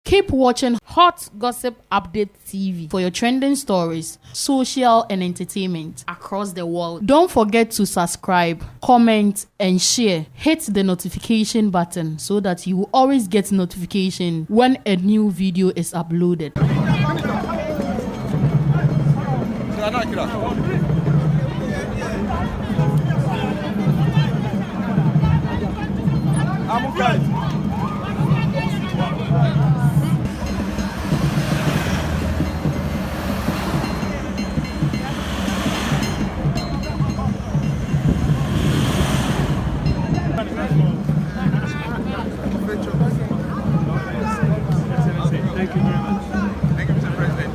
Keep watching Hot Gossip Update TV for your trending stories, social and entertainment across the world. Don't forget to subscribe, comment, and share. Hit the notification button so that you will always get notification when a new video is uploaded. Thank you very much. Thank you, Mr. President.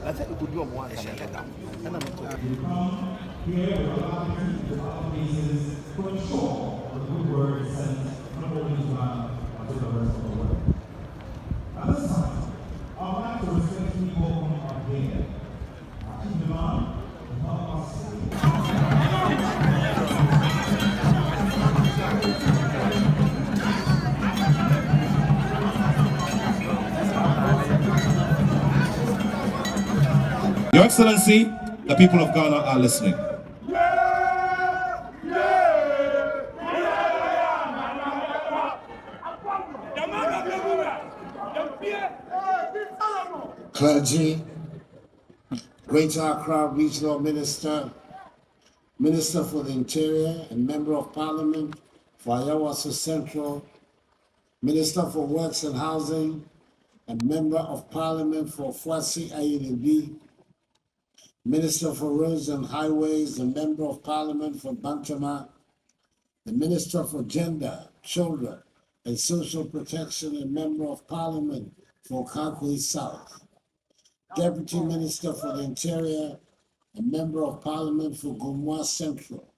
I think we could do one. Your Excellency, the people of Ghana are listening. Clergy, Greater Accra Regional Minister, Minister for the Interior and Member of Parliament for Ayawaso Central, Minister for Works and Housing and Member of Parliament for Fuasi Ayinibi, Minister for Roads and Highways and Member of Parliament for Bantama, the Minister for Gender, Children and Social Protection and Member of Parliament for Kakwe South, Deputy Minister for the Interior and Member of Parliament for Gumwa Central,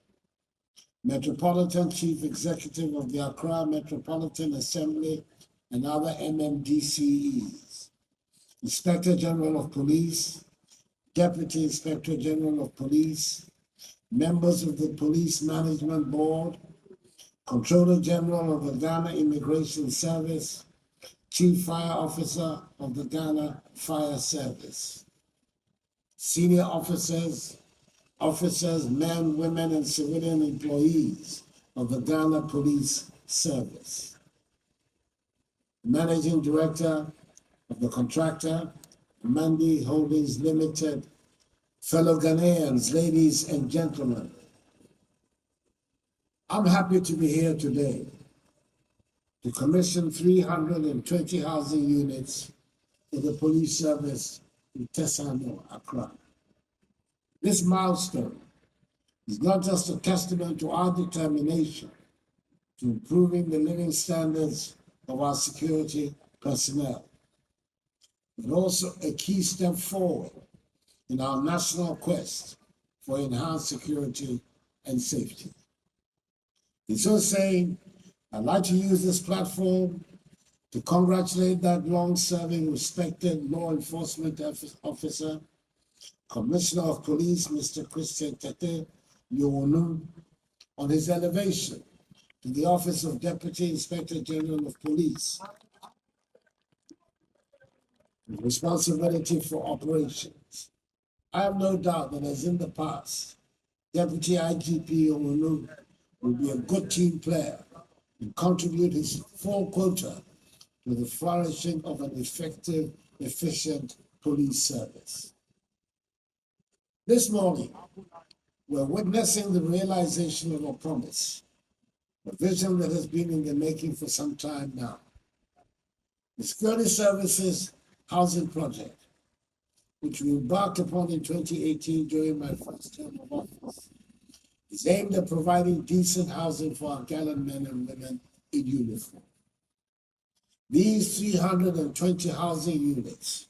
Metropolitan Chief Executive of the Accra Metropolitan Assembly and other MMDCEs, Inspector General of Police, Deputy Inspector General of Police, members of the Police Management Board, Controller General of the Ghana Immigration Service, Chief Fire Officer of the Ghana Fire Service, senior officers, men, women, and civilian employees of the Ghana Police Service, Managing Director of the contractor, Mandi Holdings Limited, fellow Ghanaians, ladies and gentlemen, I'm happy to be here today to commission 320 housing units for the police service in Tesano, Accra. This milestone is not just a testament to our determination to improving the living standards of our security personnel, but also a key step forward in our national quest for enhanced security and safety. In so saying, I'd like to use this platform to congratulate that long-serving, respected law enforcement officer, Commissioner of Police, Mr. Christian Tete Yowonu, on his elevation to the office of Deputy Inspector General of Police, with responsibility for operations. I have no doubt that, as in the past, Deputy IGP Yowonu will be a good team player and contribute his full quota to the flourishing of an effective, efficient police service. This morning, we're witnessing the realization of a promise, a vision that has been in the making for some time now. The Security Services Housing Project which we embarked upon in 2018 during my first term of office, is aimed at providing decent housing for our gallant men and women in uniform. These 320 housing units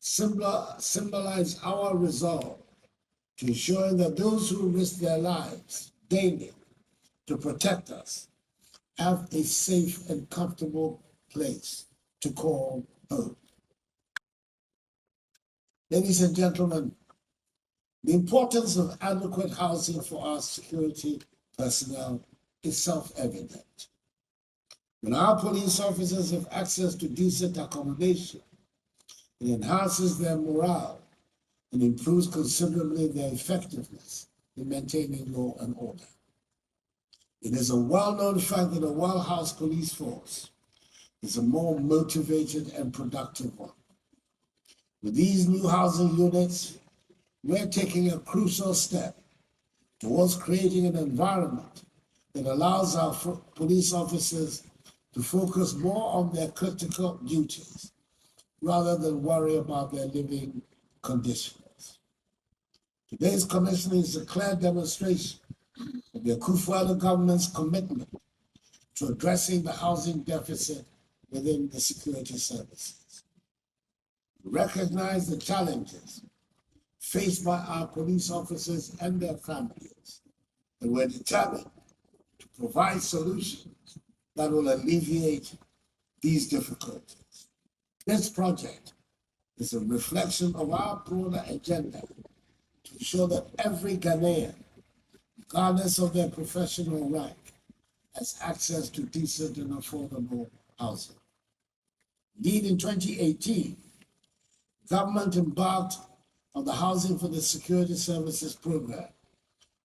symbolize our resolve to ensuring that those who risk their lives daily to protect us have a safe and comfortable place to call home. Ladies and gentlemen, the importance of adequate housing for our security personnel is self-evident. When our police officers have access to decent accommodation, it enhances their morale and improves considerably their effectiveness in maintaining law and order. It is a well-known fact that a well-housed police force is a more motivated and productive one. With these new housing units, we're taking a crucial step towards creating an environment that allows our police officers to focus more on their critical duties rather than worry about their living conditions. Today's commission is a clear demonstration of the Akufo-Addo government's commitment to addressing the housing deficit within the security services. We recognize the challenges faced by our police officers and their families, and we're determined to provide solutions that will alleviate these difficulties. This project is a reflection of our broader agenda to ensure that every Ghanaian, regardless of their professional rank, has access to decent and affordable housing. Indeed, in 2018, government embarked on the Housing for the Security Services program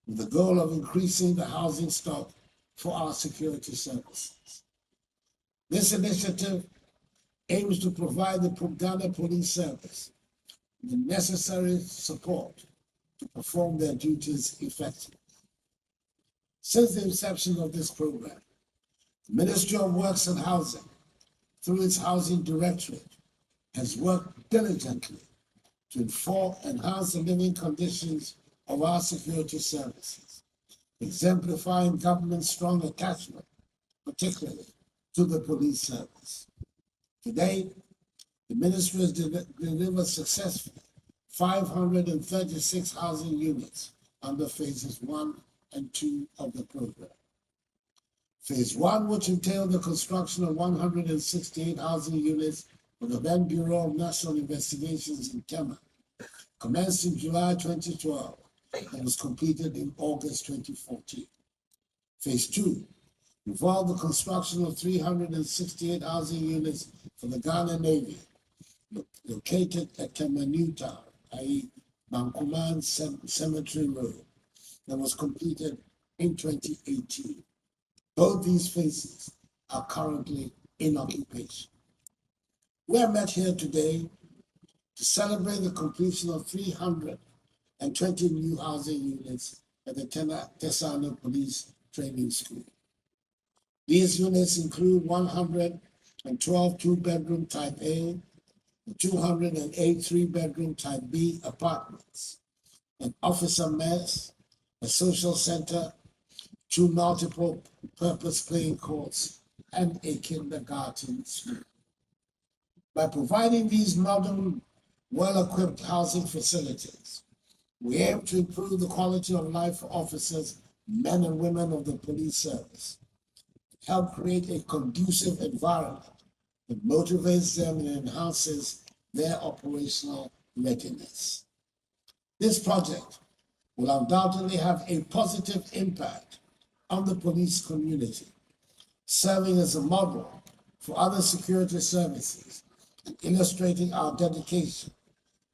with the goal of increasing the housing stock for our security services. This initiative aims to provide the Ghana Police Service with the necessary support to perform their duties effectively. Since the inception of this program, the Ministry of Works and Housing, through its Housing Directorate, has worked diligently to enhance the living conditions of our security services, exemplifying government's strong attachment, particularly to the police service. Today, the ministry has delivered successfully 536 housing units under phases 1 and 2 of the program. Phase 1, which entailed the construction of 168 housing units for the then Bureau of National Investigations in Tema, commenced in July 2012 and was completed in August 2014. Phase 2 involved the construction of 368 housing units for the Ghana Navy, located at Tema New Town, i.e. Bankuman Cemetery Road, that was completed in 2018. Both these phases are currently in occupation. We are met here today to celebrate the completion of 320 new housing units at the Tesano Police Training School. These units include 112 two-bedroom Type A, 208 three-bedroom Type B apartments, an officer mess, a social center, 2 multiple purpose playing courts, and a kindergarten school. By providing these modern, well-equipped housing facilities, we aim to improve the quality of life for officers, men and women of the police service, help create a conducive environment that motivates them and enhances their operational readiness. This project will undoubtedly have a positive impact on the police community, serving as a model for other security services and illustrating our dedication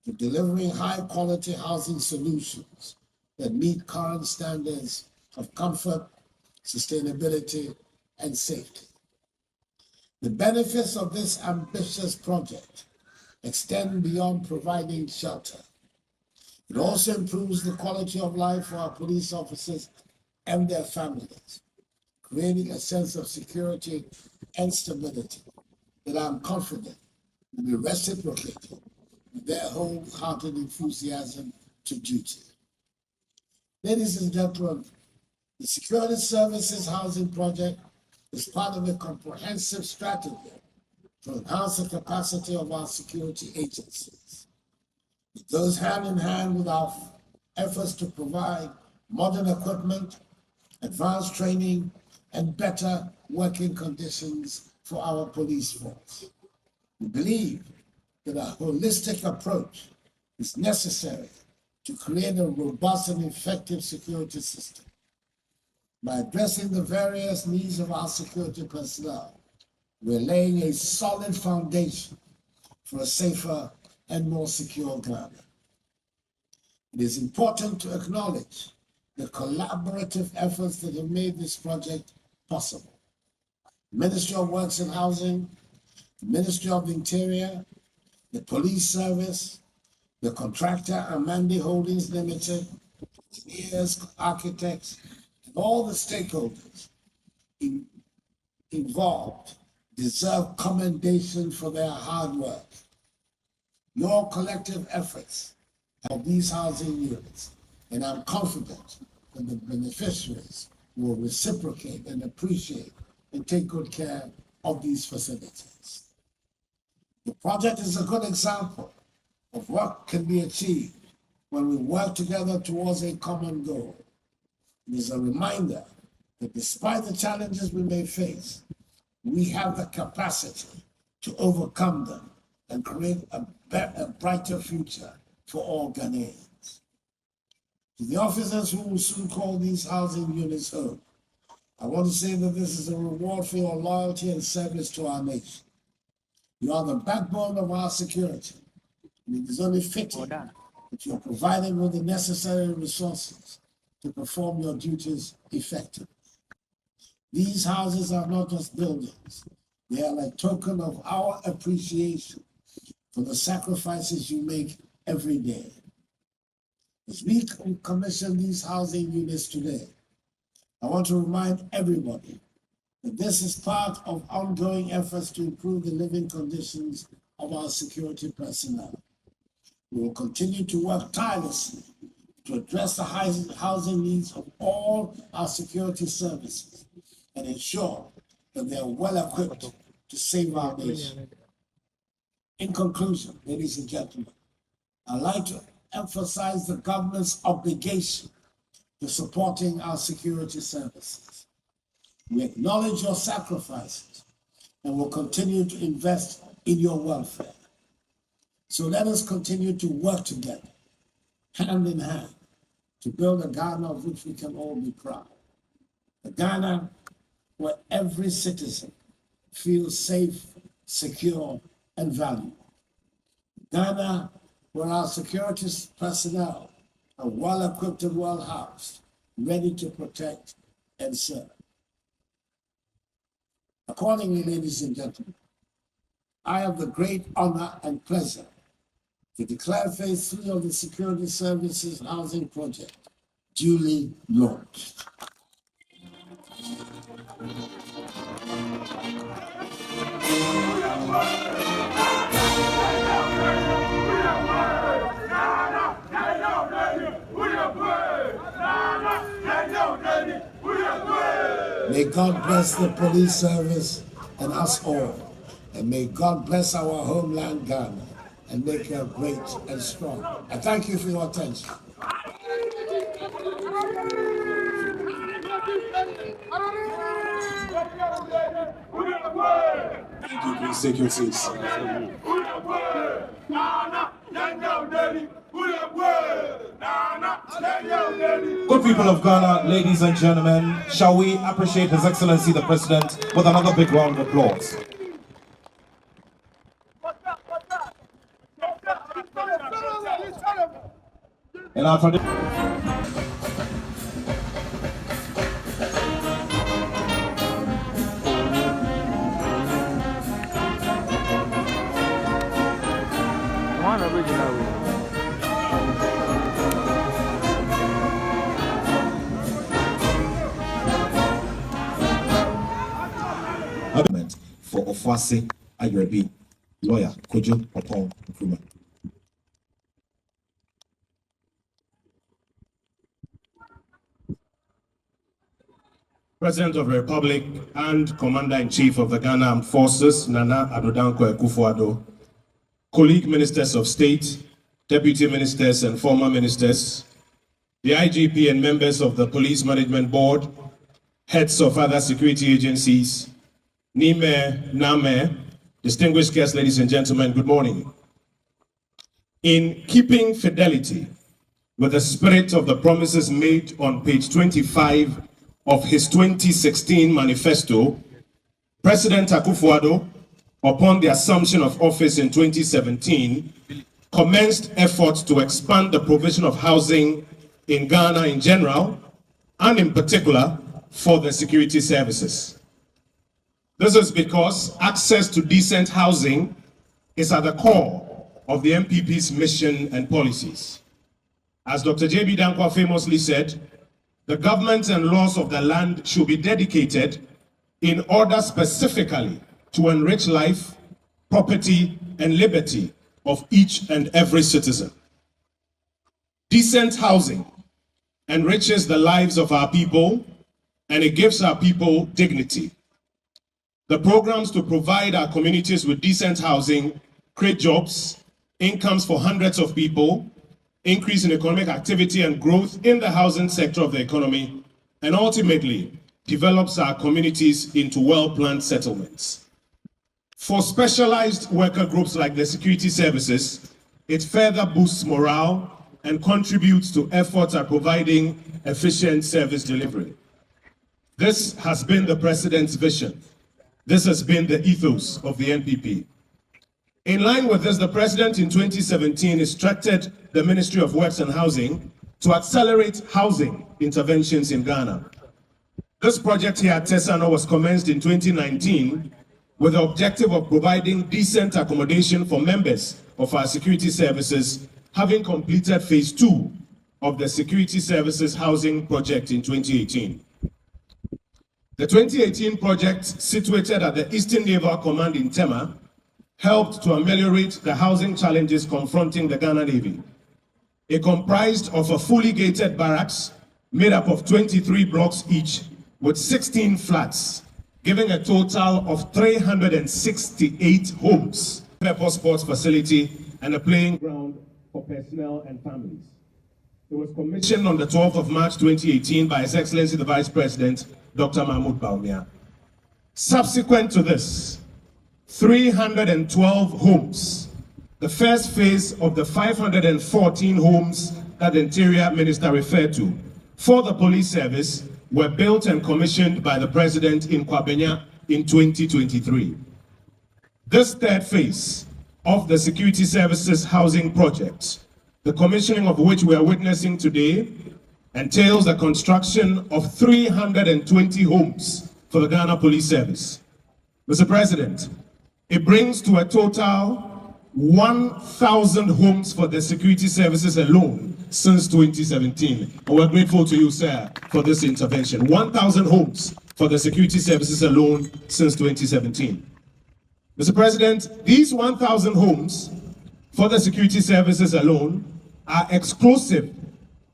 to delivering high-quality housing solutions that meet current standards of comfort, sustainability, and safety. The benefits of this ambitious project extend beyond providing shelter. It also improves the quality of life for our police officers and their families, creating a sense of security and stability that I'm confident will be reciprocated their wholehearted enthusiasm to duty. Ladies and gentlemen, the Security Services Housing Project is part of a comprehensive strategy to enhance the capacity of our security agencies. It goes hand in hand with our efforts to provide modern equipment, advanced training, and better working conditions for our police force. We believe that a holistic approach is necessary to create a robust and effective security system. By addressing the various needs of our security personnel, we're laying a solid foundation for a safer and more secure Ghana. It is important to acknowledge the collaborative efforts that have made this project possible. The Ministry of Works and Housing, the Ministry of the Interior, the Police Service, the contractor Amandi Holdings Limited, engineers, architects, and all the stakeholders involved deserve commendation for their hard work. Your collective efforts have these housing units, and I'm confident that the beneficiaries will reciprocate and appreciate and take good care of these facilities. The project is a good example of what can be achieved when we work together towards a common goal. It is a reminder that despite the challenges we may face, we have the capacity to overcome them and create a brighter future for all Ghanaians. To the officers who will soon call these housing units home, I want to say that this is a reward for your loyalty and service to our nation. You are the backbone of our security, and it is only fitting that you are provided with the necessary resources to perform your duties effectively. These houses are not just buildings, they are a token of our appreciation for the sacrifices you make every day. As we commission these housing units today, I want to remind everybody that this is part of ongoing efforts to improve the living conditions of our security personnel. We will continue to work tirelessly to address the housing needs of all our security services and ensure that they are well equipped to save our nation. In conclusion, ladies and gentlemen, I'd like to emphasize the government's obligation to supporting our security services. We acknowledge your sacrifices and will continue to invest in your welfare. So let us continue to work together, hand in hand, to build a Ghana of which we can all be proud. A Ghana where every citizen feels safe, secure, and valued. Ghana where our security personnel are well equipped and well housed, ready to protect and serve. Accordingly, ladies and gentlemen, I have the great honor and pleasure to declare Phase 3 of the Security Services Housing Project duly launched. May God bless the police service and us all. And may God bless our homeland Ghana and make her great and strong. I thank you for your attention. Thank you. Please take your seats. Good people of Ghana, ladies and gentlemen, shall we appreciate His Excellency the President with another big round of applause? In our tradition. One original. For Ofwase Ayrebi, lawyer Kojo Oppong Unveil. President of the Republic and Commander-in-Chief of the Ghana Armed Forces, Nana Addo Akufo-Addo, colleague ministers of state, deputy ministers and former ministers, the IGP and members of the Police Management Board, heads of other security agencies, Nime, Name, distinguished guests, ladies and gentlemen, good morning. In keeping fidelity with the spirit of the promises made on page 25 of his 2016 manifesto, President Akufo-Addo, upon the assumption of office in 2017, commenced efforts to expand the provision of housing in Ghana in general, and in particular for the security services. This is because access to decent housing is at the core of the MPP's mission and policies. As Dr. J.B. Dankwa famously said, the government and laws of the land should be dedicated in order specifically to enrich life, property, and liberty of each and every citizen. Decent housing enriches the lives of our people, and it gives our people dignity. The programs to provide our communities with decent housing create jobs, incomes for hundreds of people, increase in economic activity and growth in the housing sector of the economy, and ultimately develops our communities into well-planned settlements. For specialized worker groups like the security services, it further boosts morale and contributes to efforts at providing efficient service delivery. This has been the President's vision. This has been the ethos of the NPP. In line with this, the President in 2017 instructed the Ministry of Works and Housing to accelerate housing interventions in Ghana. This project here at Tesano was commenced in 2019 with the objective of providing decent accommodation for members of our security services, having completed phase 2 of the security services housing project in 2018. The 2018 project, situated at the Eastern Naval Command in Tema, helped to ameliorate the housing challenges confronting the Ghana Navy. It comprised of a fully gated barracks made up of 23 blocks each with 16 flats, giving a total of 368 homes, purpose sports facility, and a playing ground for personnel and families. It was commissioned on the 12th of March 2018 by His Excellency the Vice President, Dr. Mahmoud Bawumia. Subsequent to this, 312 homes, the first phase of the 514 homes that the Interior Minister referred to for the police service, were built and commissioned by the President in Kwabenya in 2023. This third phase of the security services housing project, the commissioning of which we are witnessing today, entails the construction of 320 homes for the Ghana Police Service. Mr. President, it brings to a total 1,000 homes for the security services alone since 2017. And we're grateful to you, sir, for this intervention. 1,000 homes for the security services alone since 2017. Mr. President, these 1,000 homes for the security services alone are exclusive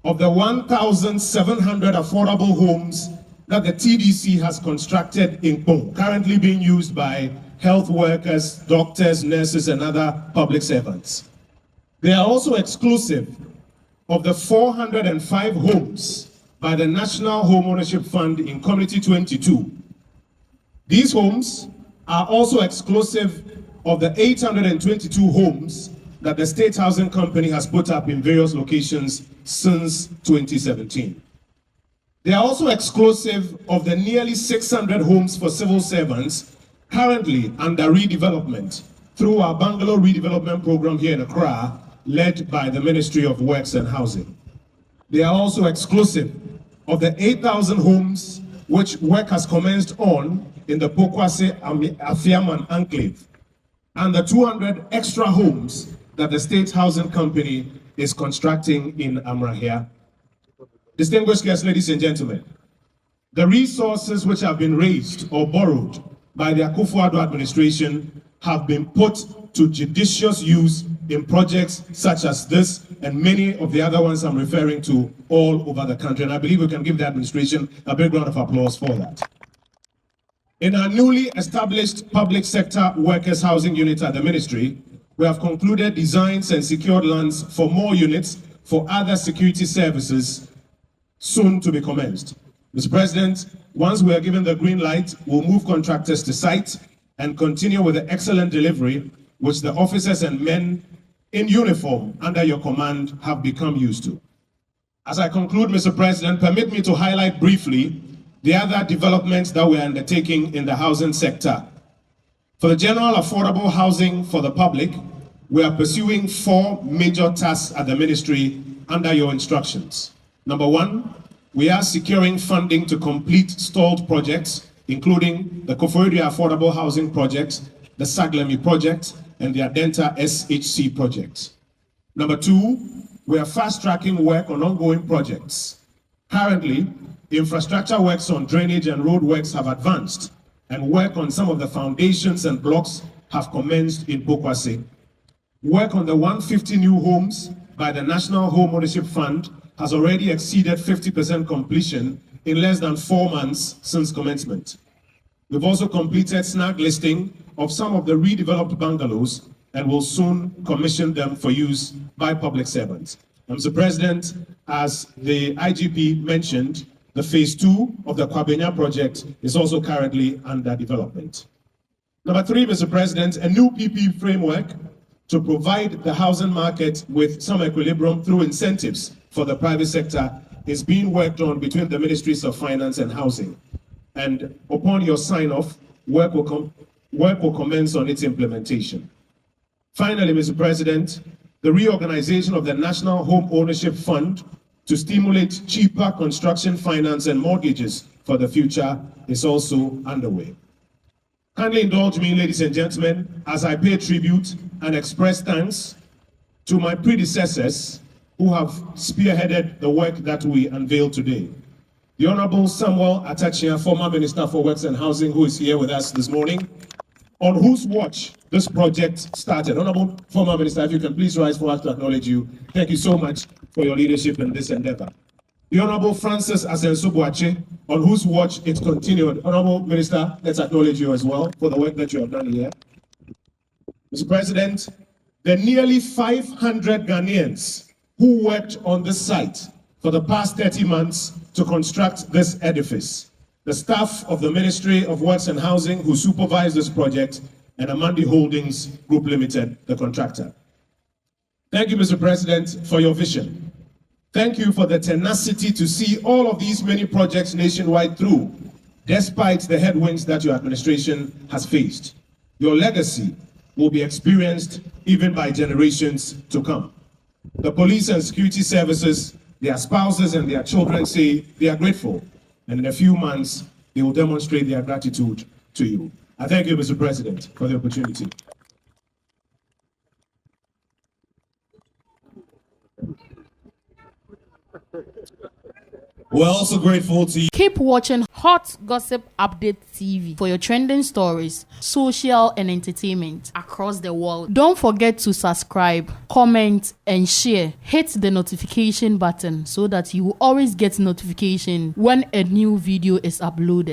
of the 1,700 affordable homes that the TDC has constructed in Kpong, currently being used by health workers, doctors, nurses, and other public servants. They are also exclusive of the 405 homes by the National Home Ownership Fund in Community 22. These homes are also exclusive of the 822 homes that the State Housing Company has put up in various locations since 2017. They are also exclusive of the nearly 600 homes for civil servants currently under redevelopment through our bungalow redevelopment program here in Accra, led by the Ministry of Works and Housing. They are also exclusive of the 8,000 homes which work has commenced on in the Pokwase Afiaman Enclave, and the 200 extra homes that the State Housing Company is constructing in Amrahia. Distinguished guests, ladies and gentlemen, the resources which have been raised or borrowed by the Akufo-Addo administration have been put to judicious use in projects such as this and many of the other ones I'm referring to all over the country. And I believe we can give the administration a big round of applause for that. In our newly established public sector workers housing unit at the ministry, we have concluded designs and secured lands for more units for other security services soon to be commenced. Mr. President, once we are given the green light, we'll move contractors to site and continue with the excellent delivery which the officers and men in uniform under your command have become used to. As I conclude, Mr. President, permit me to highlight briefly the other developments that we are undertaking in the housing sector. For the general affordable housing for the public, we are pursuing 4 major tasks at the ministry under your instructions. Number 1, we are securing funding to complete stalled projects, including the Akufo-Addo Affordable Housing Project, the Saglemi Project, and the Adenta SHC Project. Number 2, we are fast-tracking work on ongoing projects. Currently, infrastructure works on drainage and road works have advanced, and work on some of the foundations and blocks have commenced in Bokwase. Work on the 150 new homes by the National Home Ownership Fund has already exceeded 50% completion in less than 4 months since commencement. We've also completed snag listing of some of the redeveloped bungalows and will soon commission them for use by public servants. Mr. President, as the IGP mentioned, the phase 2 of the Kwabenya project is also currently under development. Number 3, Mr. President, a new PP framework to provide the housing market with some equilibrium through incentives for the private sector is being worked on between the Ministries of Finance and Housing. And upon your sign-off, work will commence on its implementation. Finally, Mr. President, the reorganization of the National Home Ownership Fund to stimulate cheaper construction finance and mortgages for the future is also underway. Kindly indulge me, ladies and gentlemen, as I pay tribute and express thanks to my predecessors who have spearheaded the work that we unveil today. The Honorable Samuel Atachia, former Minister for Works and Housing, who is here with us this morning, on whose watch this project started. Honorable former Minister, if you can please rise for us to acknowledge you. Thank you so much for your leadership in this endeavor. The Honorable Francis Asenso-Boakye, on whose watch it continued. Honorable Minister, let's acknowledge you as well for the work that you have done here. Mr. President, the nearly 500 Ghanaians who worked on this site for the past 30 months to construct this edifice, the staff of the Ministry of Works and Housing who supervised this project, and Amandi Holdings Group Limited, the contractor. Thank you, Mr. President, for your vision. Thank you for the tenacity to see all of these many projects nationwide through, despite the headwinds that your administration has faced. Your legacy will be experienced even by generations to come. The police and security services, their spouses and their children say they are grateful, and in a few months, they will demonstrate their gratitude to you. I thank you, Mr. President, for the opportunity. We're also grateful to you. Keep watching Hot Gossip Update TV for your trending stories, social and entertainment across the world. Don't forget to subscribe, comment, and share. Hit the notification button so that you will always get notification when a new video is uploaded.